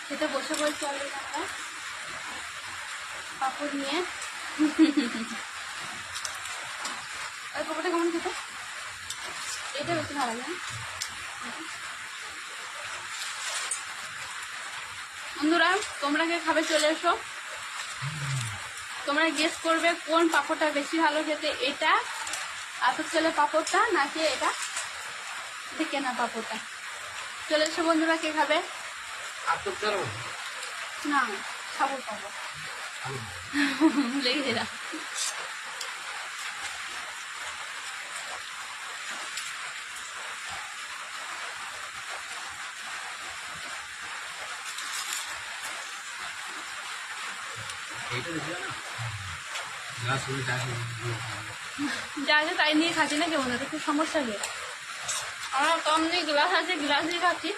খেতে বসে বলছি অলরেডি আমরা পাপড় নিয়ে। ওই পাপড়টা কেমন খেতে? এটা বেশি ভালো লাগে। বন্ধুরা তোমরা কে খাবে চলে এসো, তোমরা গেস করবে কোন পাপড়টা বেশি ভালো খেতে, এটা আতপ চালের পাপড়টা নাকি এটা কেনা পাপড়টা। চলে এসো বন্ধুরা, কে খাবে? না সাবুর পাপড় লেগে যেটা। যা আছে তাই নিয়ে খাচ্ছি না, কেমন খুব সমস্যা নেই। আমার কম নেই, গ্লাস আছে, গ্লাস দিয়ে খাচ্ছি।